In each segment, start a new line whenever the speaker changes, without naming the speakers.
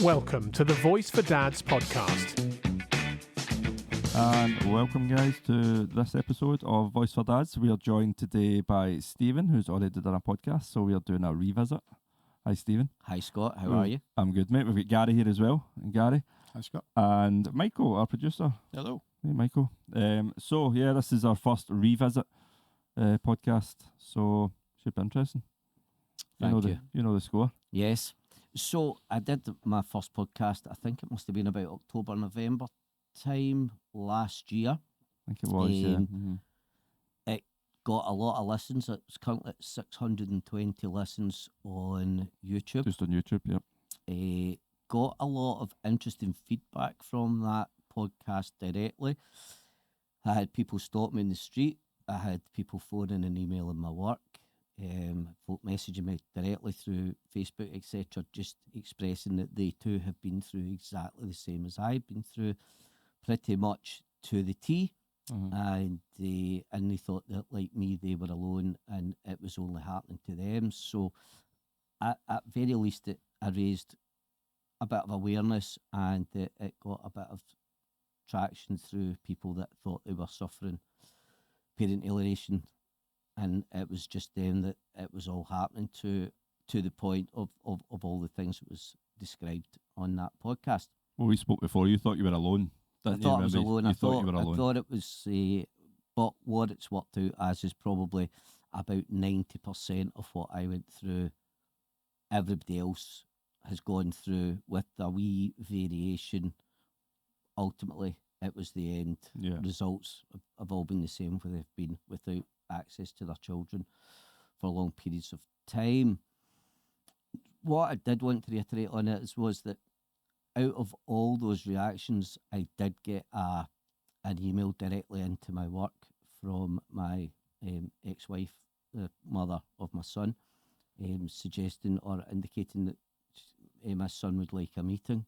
Welcome to the Voice for Dads podcast.
And welcome, guys, to this episode of Voice for Dads. We are joined today by Stephen, who's already done a podcast, so we are doing a revisit. Hi, Stephen.
Hi, Scott. How are you?
I'm good, mate. We've got Gary here as well. And Gary.
Hi, Scott.
And Michael, our producer.
Hello.
Hey, Michael. This is our first revisit podcast, so should be interesting.
Thank you.
You know the score.
Yes. So I did my first podcast, I think it must have been about October, November time last year.
I think it was, yeah. Mm-hmm.
It got a lot of listens. It's currently at 620 listens on YouTube.
Just on YouTube, yep.
Got a lot of interesting feedback from that podcast directly. I had people stop me in the street. I had people phoning and emailing my work. Folk messaging me directly through Facebook, etc., just expressing that they too have been through exactly the same as I've been through, pretty much to the T.
Mm-hmm.
And they thought that, like me, they were alone and it was only happening to them. So at very least I raised a bit of awareness, and it got a bit of traction through people that thought they were suffering parent alienation. And it was just then that it was all happening to the point of all the things that was described on that podcast.
Well, we spoke before. You thought you were alone.
I thought I was alone.
I thought you were alone.
I thought it was, but what it's worked out as is probably about 90% of what I went through, everybody else has gone through with a wee variation. Ultimately, it was the end.
Yeah.
Results have all been the same where they've been without access to their children for long periods of time. What I did want to reiterate on it was that out of all those reactions, I did get an email directly into my work from my ex-wife, the mother of my son, suggesting or indicating that my son would like a meeting.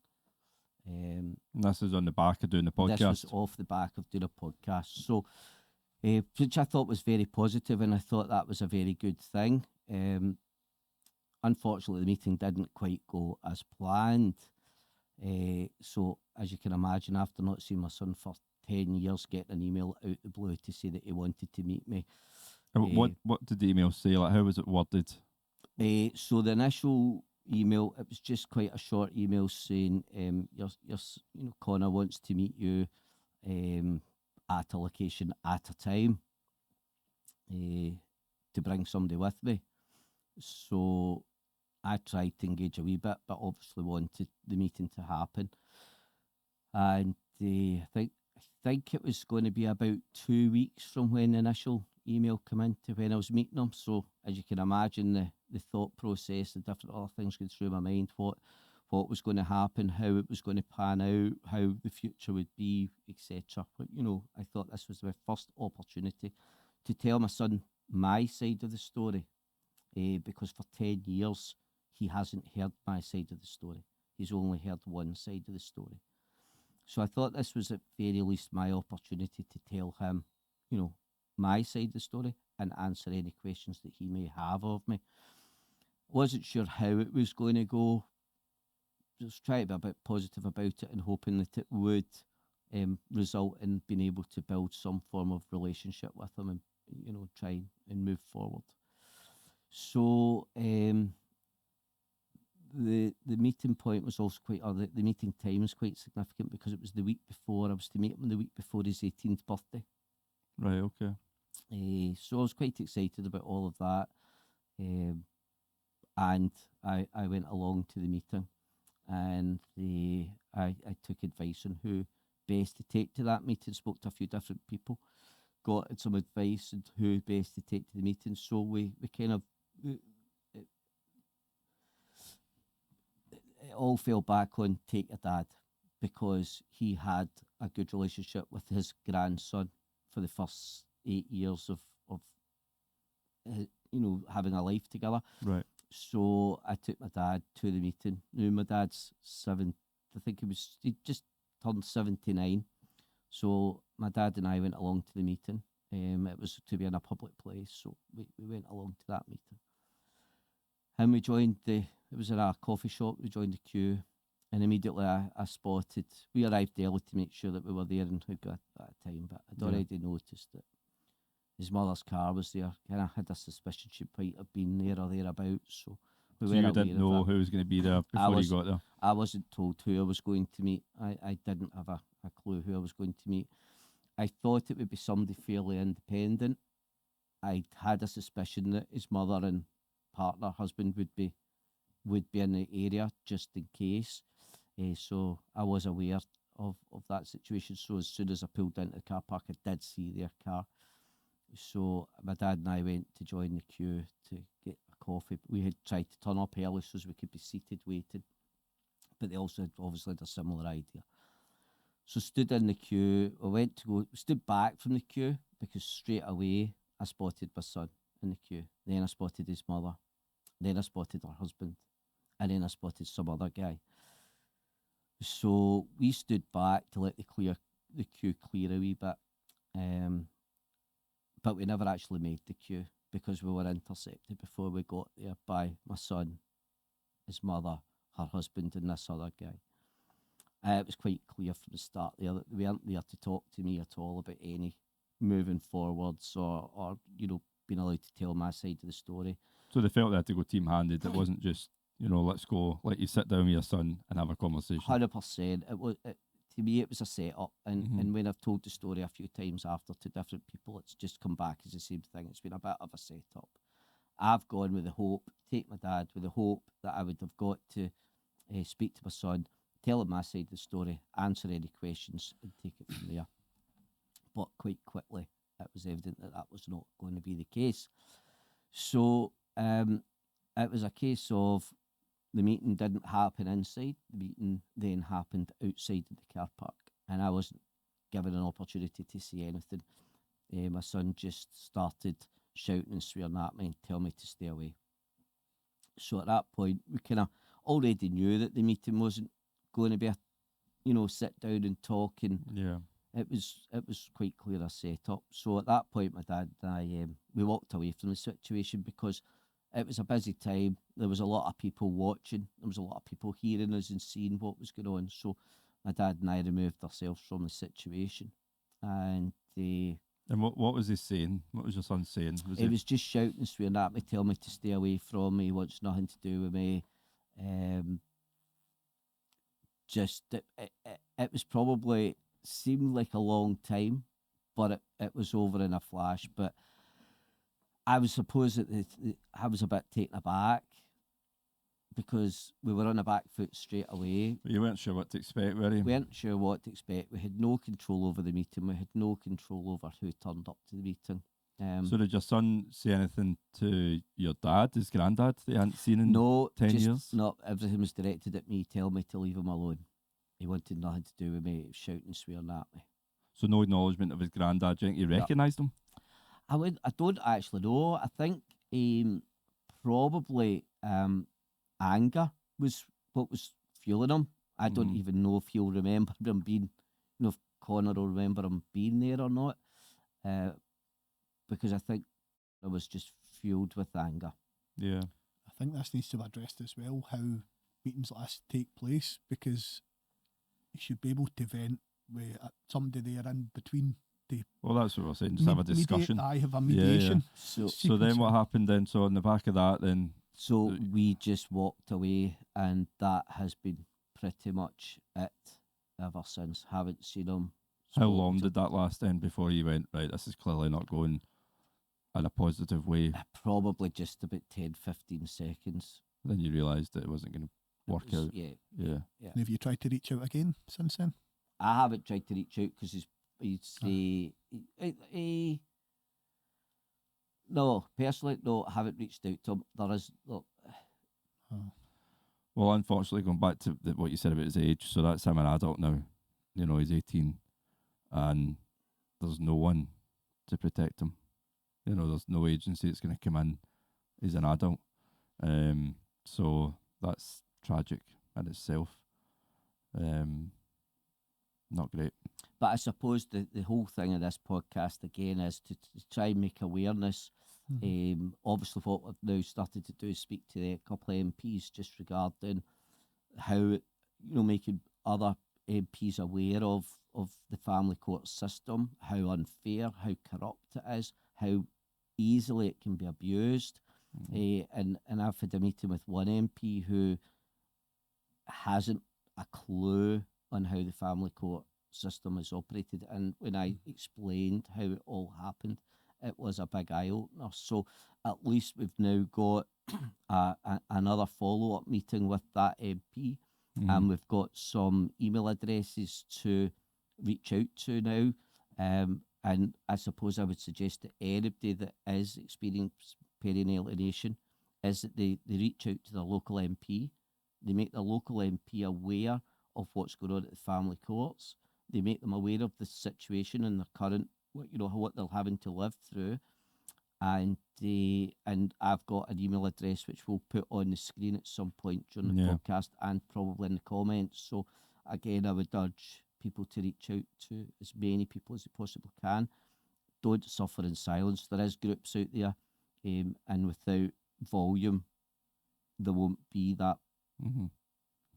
And this is on the back of doing the podcast.
This was off the back of doing a podcast. So, which I thought was very positive, and I thought that was a very good thing. Unfortunately, the meeting didn't quite go as planned. So, as you can imagine, after not seeing my son for 10 years, getting an email out the blue to say that he wanted to meet me.
What did the email say? Like, how was it worded?
So the initial email, it was just quite a short email saying, Connor wants to meet you at a location at a time to bring somebody with me. So I tried to engage a wee bit, but obviously wanted the meeting to happen. And I think it was going to be about 2 weeks from when the initial email came in to when I was meeting him. So as you can imagine, the thought process, the different other things going through my mind, what was going to happen, how it was going to pan out, how the future would be, etc. But, I thought this was my first opportunity to tell my son my side of the story, because for 10 years, he hasn't heard my side of the story. He's only heard one side of the story. So I thought this was at very least my opportunity to tell him, my side of the story and answer any questions that he may have of me. Wasn't sure how it was going to go. Just trying to be a bit positive about it and hoping that it would result in being able to build some form of relationship with him and, try and move forward. So the meeting point was also the meeting time was quite significant because it was the week before. I was to meet him the week before his 18th birthday.
Right, okay.
So I was quite excited about all of that. And I went along to the meeting, and I took advice on who best to take to that meeting, spoke to a few different people, got some advice on who best to take to the meeting. So we kind of, it all fell back on take your dad, because he had a good relationship with his grandson for the first 8 years of having a life together.
Right.
So I took my dad to the meeting. Now my dad's he just turned 79. So my dad and I went along to the meeting. It was to be in a public place, so we went along to that meeting. And we joined it was in a coffee shop, we joined the queue, And immediately I spotted, we arrived early to make sure that we were there in Hugo at that time, but I'd already noticed that his mother's car was there. Kind of had a suspicion she might have been there or thereabouts. So we
So
were
you
aware
didn't know
of it.
who was going to be there before you got there?
I wasn't told who I was going to meet. I didn't have a clue who I was going to meet. I thought it would be somebody fairly independent. I had a suspicion that his mother and partner, husband, would be in the area just in case. So I was aware of that situation. So as soon as I pulled into the car park, I did see their car. So my dad and I went to join the queue to get a coffee. We had tried to turn up early so as we could be seated waiting, but they also had obviously had a similar idea. So stood in the queue. Stood back from the queue because straight away I spotted my son in the queue. Then I spotted his mother. Then I spotted her husband. And then I spotted some other guy. So we stood back to let the queue clear a wee bit. But we never actually made the queue because we were intercepted before we got there by my son, his mother, her husband, and this other guy. It was quite clear from the start there that they weren't there to talk to me at all about any moving forwards or being allowed to tell my side of the story.
So they felt they had to go team-handed. It wasn't just, let's go, let you sit down with your son and have a conversation.
100%. To me, it was a setup. And when I've told the story a few times after to different people, it's just come back as the same thing. It's been a bit of a setup. I've gone with the hope, take my dad with the hope that I would have got to speak to my son, tell him my side of the story, answer any questions and take it from there. But quite quickly, it was evident that was not going to be the case. So it was a case of the meeting didn't happen inside. The meeting then happened outside of the car park, and I wasn't given an opportunity to see anything. My son just started shouting and swearing at me and telling me to stay away. So at that point, we kind of already knew that the meeting wasn't going to be sit down and talk, and it was quite clear a setup. So at that point, my dad and I we walked away from the situation because it was a busy time. There was a lot of people watching. There was a lot of people hearing us and seeing what was going on. So my dad and I removed ourselves from the situation. And
what was he saying? What was your son saying?
He was just shouting and swearing at me, telling me to stay away from me. He wants nothing to do with me. It was probably seemed like a long time, but it was over in a flash. But I was supposed that I was a bit taken aback because we were on the back foot straight away.
But you weren't sure what to expect, were you?
We weren't sure what to expect. We had no control over the meeting. We had no control over who turned up to the meeting.
So did your son say anything to your dad, his granddad, that he hadn't seen in 10 years?
No, everything was directed at me, telling me to leave him alone. He wanted nothing to do with me. He was shouting and swearing at me.
So no acknowledgement of his granddad. Do you think he recognised him?
I don't actually know. I think probably anger was what was fueling him. I don't even know if he'll remember him being, if Connor will remember him being there or not. Because I think I was just fueled with anger.
Yeah.
I think this needs to be addressed as well, how meetings like this take place, because you should be able to vent with somebody there in between.
Well, that's what we're saying, just have a discussion.
I have a mediation.
Yeah. So then what happened then? So on the back of that then?
So we just walked away, and that has been pretty much it ever since. Haven't seen him.
How long did that last then before you went, right, this is clearly not going in a positive way?
Probably just about 10, 15 seconds.
Then you realised that it wasn't going to work out.
Yeah.
And have you tried to reach out again since then?
I haven't tried to reach out because no, personally, no, I haven't reached out to him. There is...
Well, unfortunately, going back to what you said about his age, so that's him an adult now. He's 18 and there's no one to protect him. There's no agency that's going to come in. He's an adult. So that's tragic in itself. Not great.
But I suppose the whole thing of this podcast again is to try and make awareness. Obviously, what we've now started to do is speak to a couple of MPs just regarding how making other MPs aware of the family court system, how unfair, how corrupt it is, how easily it can be abused. And I've had a meeting with one MP who hasn't a clue on how the family court system is operated. And when I explained how it all happened, it was a big eye opener. So at least we've now got another follow up meeting with that MP, and we've got some email addresses to reach out to now. And I suppose I would suggest that anybody that is experiencing parent alienation is that they reach out to their local MP. They make the local MP aware of what's going on at the family courts. They make them aware of the situation and the current, what they're having to live through. And I've got an email address which we'll put on the screen at some point during the podcast and probably in the comments. So again, I would urge people to reach out to as many people as they possibly can. Don't suffer in silence. There is groups out there, and without volume, there won't be that.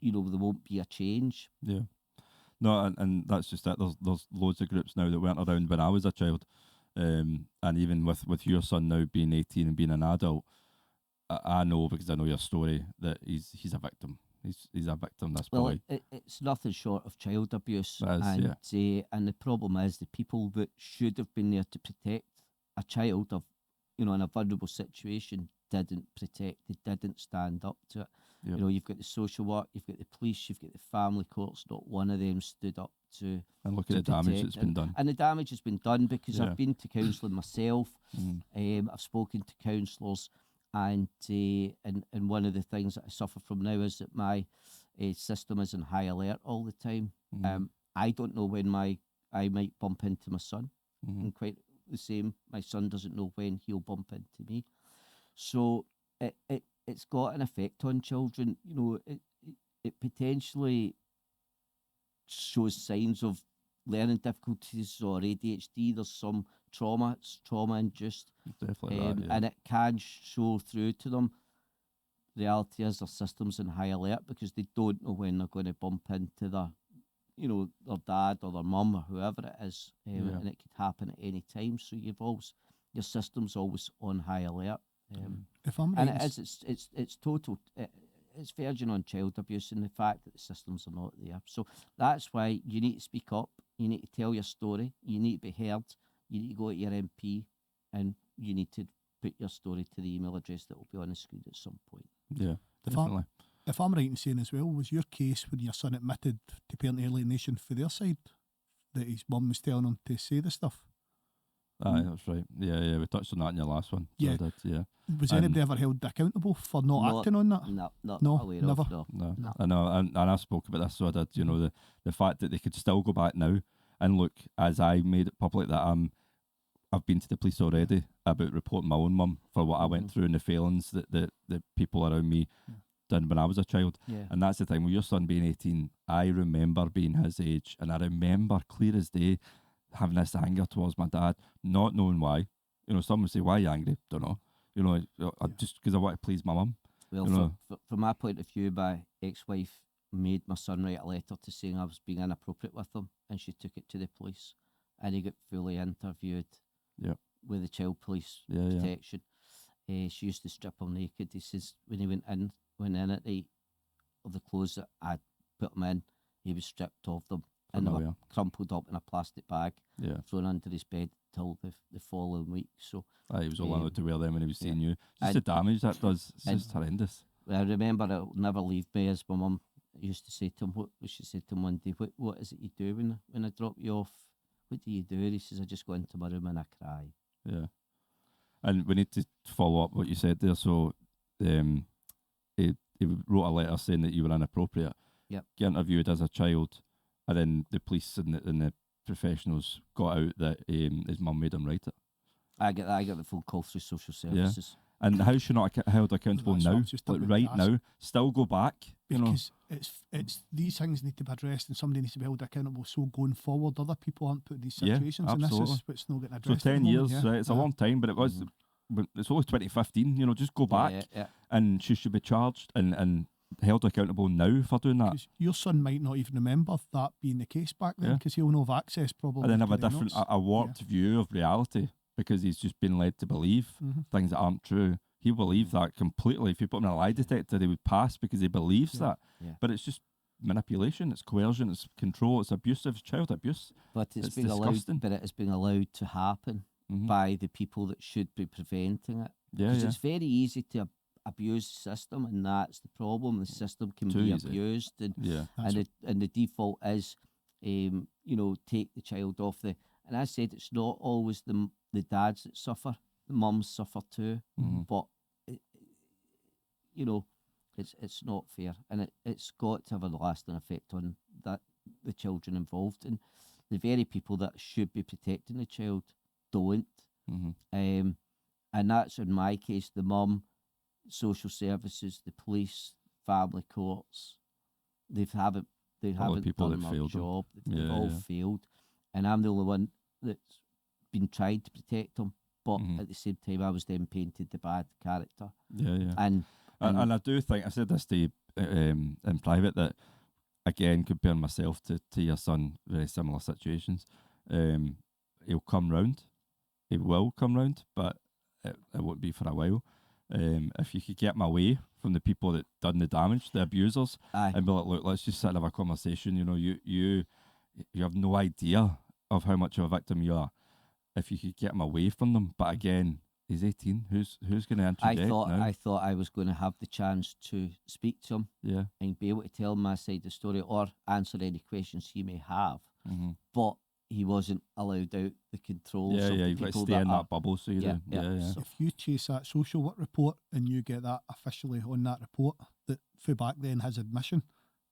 There won't be a change.
Yeah. No, and that's just it. There's loads of groups now that weren't around when I was a child. And even with your son now being 18 and being an adult, I know, because I know your story, that he's a victim. He's a victim, this boy.
Well, it's nothing short of child abuse.
It is,
and the problem is the people that should have been there to protect a child of, in a vulnerable situation didn't protect. They didn't stand up to it.
Yep.
You've got the social work, you've got the police, you've got the family courts. Not one of them stood up to.
And look at the damage that's been done.
And the damage has been done because I've been to counselling myself. I've spoken to counsellors, and one of the things that I suffer from now is that my system is on high alert all the time. I don't know when I might bump into my son, and quite the same, my son doesn't know when he'll bump into me. So it's got an effect on children. It potentially shows signs of learning difficulties or ADHD. There's some trauma. It's trauma-induced.
Definitely
and it can show through to them. The reality is their system's in high alert because they don't know when they're going to bump into their dad or their mum or whoever it is, and it could happen at any time. So your system's always on high alert.
If I'm
and
right,
it's total. It's verging on child abuse and the fact that the systems are not there. So that's why you need to speak up. You need to tell your story. You need to be heard. You need to go to your MP, and you need to put your story to the email address that will be on the screen at some point.
Yeah, definitely.
If I'm right in saying as well, was your case when your son admitted to parent alienation for their side, that his mum was telling him to say the stuff?
Aye, that's right. Yeah, we touched on that in your last one. So
Yeah.
I did, yeah.
Was anybody ever held accountable for not acting on that?
No, aware
never.
of, no.
No. I know, and I spoke about this, so I did. The fact that they could still go back now and look, as I made it public that I've been to the police already about reporting my own mum for what I went through and the failings that the people around me did when I was a child.
Yeah.
And that's the thing, with your son being 18, I remember being his age, and I remember clear as day having this anger towards my dad, not knowing why. Some would say, why are you angry? Don't know. Just because I want to please my mum.
Well, from my point of view, my ex-wife made my son write a letter to saying I was being inappropriate with him, and she took it to the police, and he got fully interviewed with the child police protection. She used to strip him naked. He says when he went in at night, of the clothes that I'd put him in, he was stripped of them. And they were crumpled up in a plastic bag, thrown under his bed till the following week. So
he was all allowed to wear them when he was seeing you. Just the damage that does, it's just horrendous.
I remember it'll never leave me, as my mum used to say to him. She said to him one day, what is it you do when I drop you off? What do you do? He says, I just go into my room and I cry.
Yeah. And we need to follow up what you said there. So he wrote a letter saying that you were inappropriate.
Yep.
Get interviewed as a child. And then the police and the professionals got out that his mum made him write it.
I get the phone call through social services.
Yeah. And how should not held accountable now? Like right now, still go back.
Because it's these things need to be addressed, and somebody needs to be held accountable. So going forward, other people aren't put in these situations, and this is what's not getting addressed.
So 10 years, it's a long time, but it was. It's only 2015. Just go back, and she should be charged and held accountable now for doing that.
'Cause your son might not even remember that being the case back then,
Yeah.
because he'll not have access probably.
And then have
to
a
the
different,
notes.
a warped view of reality because he's just been led to believe
Mhm.
things that aren't true. He believed that completely. If you put him in a lie detector, he would pass because he believes
Yeah.
that.
Yeah.
But it's just manipulation, it's coercion, it's control, it's abusive, it's child abuse.
But it's
It's
being
disgusting.
allowed. But it is being allowed to happen
Mhm.
by the people that should be preventing it.
Yeah,
Because
yeah.
it's very easy to abuse the system, and that's the problem. The system can
Too
be
easy.
abused, and
Yeah.
That's
and the default is, take the child off the. And I said it's not always the dads that suffer. The mums suffer too,
Mhm.
but it, it's not fair, and it's got to have a lasting effect on the children involved, and the very people that should be protecting the child don't.
Mhm.
And that's in my case the mum, social services, the police, family courts. They haven't
people
done
that
their
failed them.
job. They've
Yeah,
all
yeah.
failed, and I'm the only one that's been trying to protect them. But
Mhm.
at the same time, I was then painted the bad character,
Yeah, yeah.
and
And I do think, I said this to you in private, that again, comparing myself to your son, very similar situations, he'll come round. He will come round, but it won't be for a while. If you could get him away from the people that done the damage, the abusers,
aye,
and be like, look, let's just sit and have a conversation. You know, you have no idea of how much of a victim you are. If you could get him away from them, but again, he's 18. Who's going to interject now?
I thought I was going to have the chance to speak to him
Yeah.
and be able to tell my side of the story or answer any questions he may have.
Mm-hmm.
But he wasn't allowed out the controls
Yeah,
of
yeah.
the
You've got to
people
stay in
are.
that bubble, so you
Yeah,
do.
yeah.
Yeah, yeah.
So-
If you chase that social work report and you get that officially on that report that for back then has admission,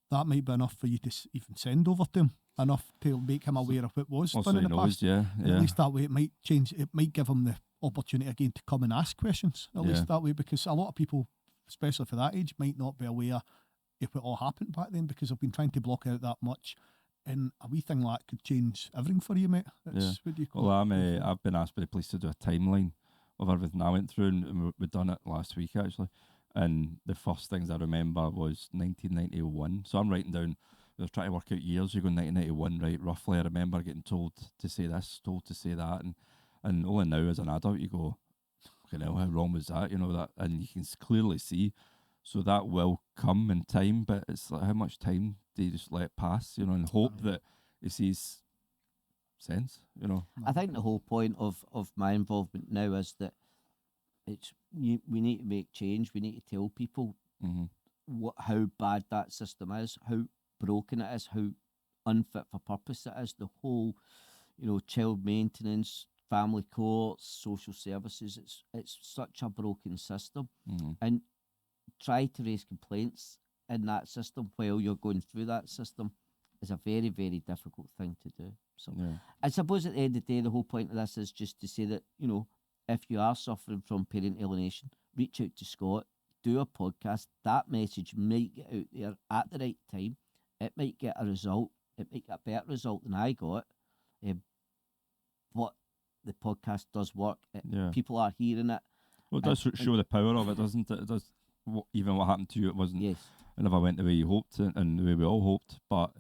that might be enough for you to even send over to him, enough to make him aware of what was
Also,
done in
he
the
knows.
past.
Yeah,
And
yeah.
at least that way it might change. It might give him the opportunity again to come and ask questions. At
Yeah.
least that way, because a lot of people, especially for that age, might not be aware if it all happened back then because I've been trying to block out that much. And a wee thing like that could change everything for you, mate. It's, what do you call
Well,
it?
I've been asked by the police to do a timeline of everything I went through, and we've done it last week actually. And the first things I remember was 1991. So I'm writing down. I was trying to work out years. You go 1991, right? Roughly, I remember getting told to say this, told to say that, and only now as an adult you go, you know, how wrong was that? You know that, and you can clearly see. So that will come in time, but it's like how much time do you just let it pass? You know, and hope that it sees sense. You know.
I think the whole point of my involvement now is that we need to make change. We need to tell people
Mm-hmm.
how bad that system is, how broken it is, how unfit for purpose it is. The whole, child maintenance, family courts, social services. It's such a broken system,
Mm-hmm.
and try to raise complaints in that system while you're going through that system is a very, very difficult thing to do. So
Yeah.
I suppose at the end of the day, the whole point of this is just to say that, if you are suffering from parent alienation, reach out to Scott, do a podcast. That message might get out there at the right time. It might get a result. It might get a better result than I got. But the podcast does work.
Yeah.
People are hearing it.
Well, it does show the power of it, doesn't it? It does. Even what happened to you, it wasn't.
Yes.
It never went the way you hoped and the way we all hoped. But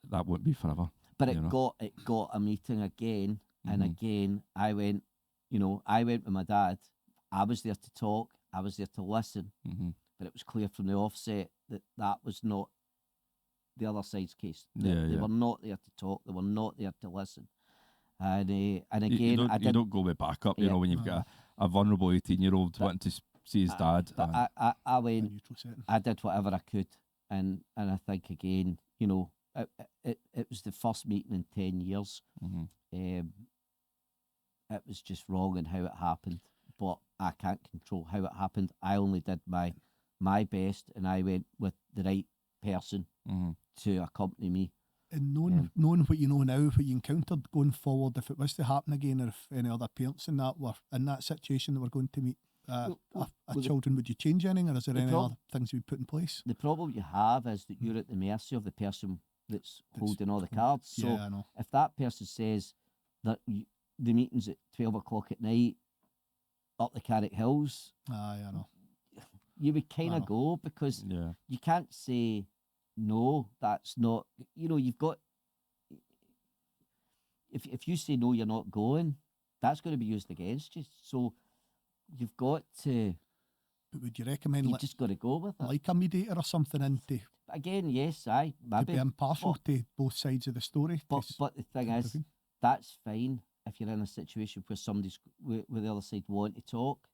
that wouldn't be forever.
But
you
it
know.
got a meeting again and
Mhm.
again. I went with my dad. I was there to talk. I was there to listen.
Mm-hmm.
But it was clear from the offset that was not the other side's case. They
Yeah.
were not there to talk. They were not there to listen. And again,
You don't go with backup. You
Yeah.
know, when you've got a vulnerable 18-year-old wanting to see his dad.
But
and-
I
A
went.
neutral setting.
I did whatever I could, and I think again, it was the first meeting in 10 years.
Mhm.
It was just wrong in how it happened, but I can't control how it happened. I only did my best, and I went with the right person
Mhm.
to accompany me.
And knowing what you know now, what you encountered going forward, if it was to happen again, or if any other parents in that were in that situation that were going to meet children, would you change anything, or is there
the
any
prob-
other things you'd put in place?
The problem you have is that you're at the mercy of the person that's holding all the cards. So
Yeah, I know.
if that person says that the meeting's at 12 o'clock at night up the Carrick Hills,
Aye, I know.
you would kind
Wow.
of go, because
Yeah.
you can't say no. That's not. You've got. If you say no, you're not going. That's going to be used against you. So you've got to.
But would you recommend
You've just got to go with it.
like a mediator or something in to
Again, yes, aye,
be
maybe.
impartial to both sides of the story?
But the thing is,
intervene?
that's fine if you're in a situation where somebody's where the other side want to talk.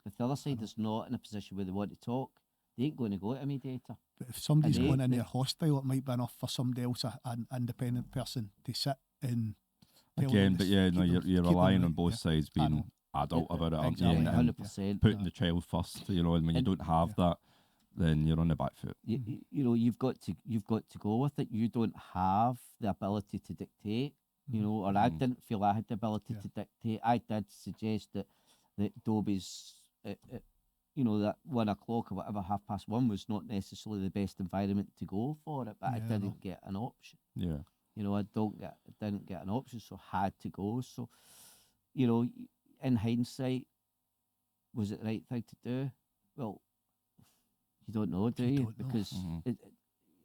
If the other side is not in a position where they want to talk, they ain't going to go to a mediator.
But if somebody's
And
going in
they-
there hostile, it might be enough for somebody else, an independent person, to sit and tell them
Again,
to
but yeah, no,
keep
you're
them- keep them
relying on
right,
both
yeah.
sides
I
being
know.
adult about it, aren't you?
Exactly,
And
100%.
putting the child first, and when you
And-
don't have that, then you're on the back foot.
You've got to go with it. You don't have the ability to dictate. Or I didn't feel I had the ability
Yeah.
to dictate. I did suggest that Dobie's, that 1 o'clock or whatever, 1:30 was not necessarily the best environment to go for it, but I
Yeah, I know.
didn't get an option.
Yeah.
I didn't get an option, so had to go. So, in hindsight, was it the right thing to do? Well, you don't know, do
You
you?
don't know.
Because
Mhm.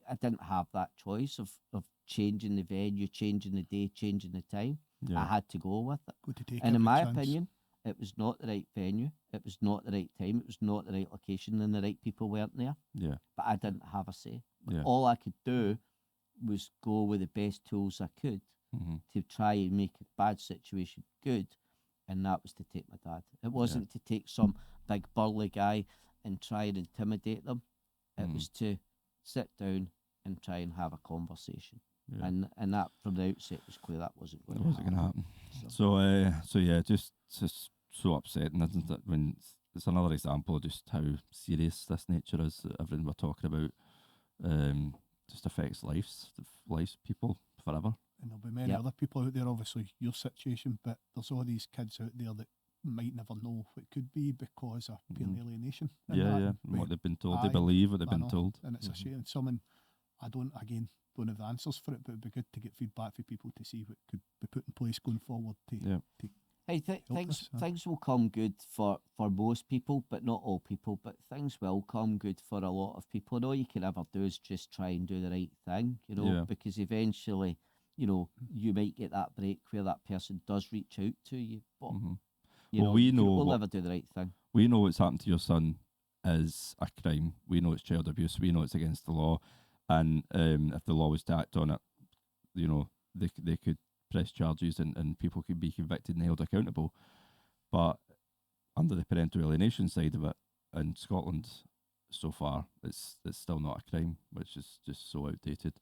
I didn't have that choice of changing the venue, changing the day, changing the time. I
Yeah.
had to go with it.
Go to take
And in
every
my
chance.
opinion, it was not the right venue. It was not the right time. It was not the right location, and the right people weren't there.
Yeah.
But I didn't have a say.
Yeah.
All I could do was go with the best tools I could
Mhm.
to try and make a bad situation good, and that was to take my dad. It wasn't to take some big burly guy and try and intimidate them. It was to sit down and try and have a conversation.
Yeah.
And that from the outset was clear that wasn't going
It
to
wasn't going
happen.
to happen. So yeah, just so upsetting, isn't it? When it's another example of just how serious this nature is that everything we're talking about just affects lives people forever.
And there'll be many
Yep.
other people out there, obviously, your situation, but there's all these kids out there that might never know what could be because of parent alienation. and
Yeah,
that,
yeah.
and
And what
we-
they've been told,
aye,
they believe what they've
I
been
know,
told.
And it's a shame. Someone, I don't have the answers for it, but it'd be good to get feedback from people to see what could be put in place going forward to
Yeah.
Hey,
Help us, huh?
things will come good for most people, but not all people. But things will come good for a lot of people. And all you can ever do is just try and do the right thing,
Yeah.
because eventually, you might get that break where that person does reach out to you. But,
Mhm.
you
Well,
know,
we
you can
know
all
what-
never do the right thing.
We know what's happened to your son is a crime. We know it's child abuse. We know it's against the law. And if the law was to act on it, they could press charges and people could be convicted and held accountable. But under the parental alienation side of it, in Scotland so far, it's still not a crime, which is just so outdated.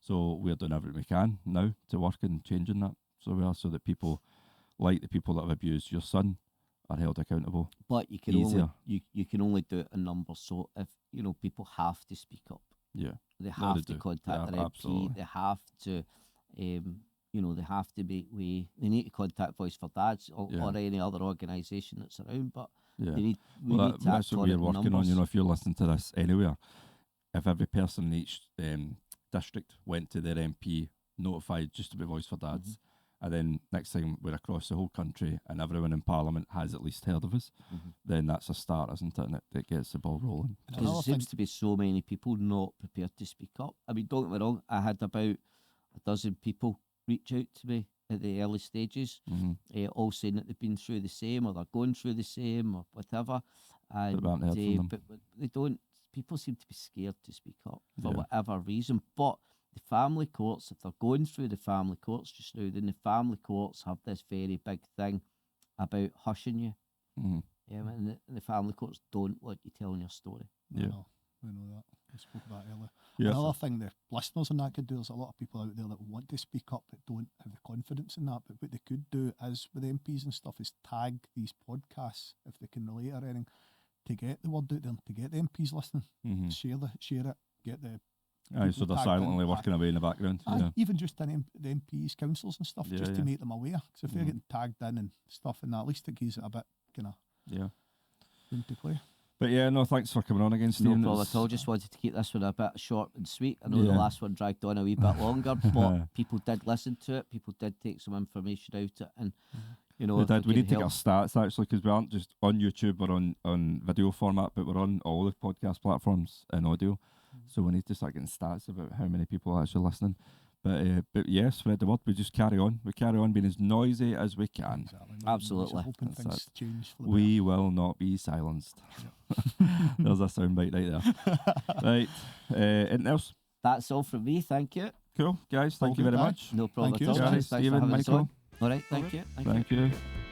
So we're doing everything we can now to work in changing that. So we are, so that people like the people that have abused your son are held accountable.
But you can
Easier.
only you can only do it in numbers. So if people have to speak up,
Yeah.
they
No,
have
they
to
do.
contact
Yeah,
their MP.
absolutely.
They have to, they have to make way. They need to contact Voice for Dads or any other organisation that's around. But
Yeah.
we need to
That's
act
what
on it
we're
in
working on.
numbers.
If you're listening to this anywhere, if every person in each district went to their MP, notified just to be Voice for Dads, and then next time we're across the whole country and everyone in Parliament has at least heard of us, then that's a start, isn't it? And it gets the ball rolling.
And
Because
another
there
thing,
seems to be so many people not prepared to speak up. I mean, don't get me wrong, I had about a dozen people reach out to me at the early stages, all saying that they've been through the same, or they're going through the same, or whatever. And
we haven't heard from them.
but they don't. People seem to be scared to speak up for
Yeah.
whatever reason. But the family courts, if they're going through the family courts just now, then the family courts have this very big thing about hushing you.
Mhm.
Yeah, and the family courts don't want you telling your story.
Yeah.
we know that. We spoke about it earlier.
Yeah.
Another thing the listeners and that could do, there's a lot of people out there that want to speak up but don't have the confidence in that. But what they could do is, with MPs and stuff, is tag these podcasts, if they can relate or anything, to get the word out there, to get the MPs listening.
Mhm.
Share it, get the
Aye, so they're
tagged in.
silently working away in the background.
Aye,
Yeah.
even just an the MPs, councils and stuff,
Yeah,
just
yeah.
to make them aware. Because if they're
Mhm.
getting tagged in and stuff, and that, at least it gives it a bit kind of
Yeah.
room to play.
But yeah, no, thanks for coming on again, Stephen.
No problem
It's-
at all. Just wanted to keep this one a bit short and sweet. I know the
Yeah.
last one dragged on a wee bit longer, but people did listen to it. People did take some information out of it, and You know,
We
if
did. We
can
need to get our
help.
stats actually, because we aren't just on YouTube or on video format, but we're on all the podcast platforms in audio. So we need to start getting stats about how many people are actually listening. But yeah, spread the word. We just carry on. We carry on being as noisy as we can.
Exactly.
Absolutely.
Hoping
That's
things
it.
change for the
We will not be silenced. There's a soundbite right there. Right. Anything else?
That's all from me. Thank you.
Cool, guys. Thank
All
you
good,
very
aye.
much.
No problem
Thank you,
at all.
guys.
Thanks for
Stephen,
having us
Michael.
on. All right. Thank you. Thank you.
Thank you.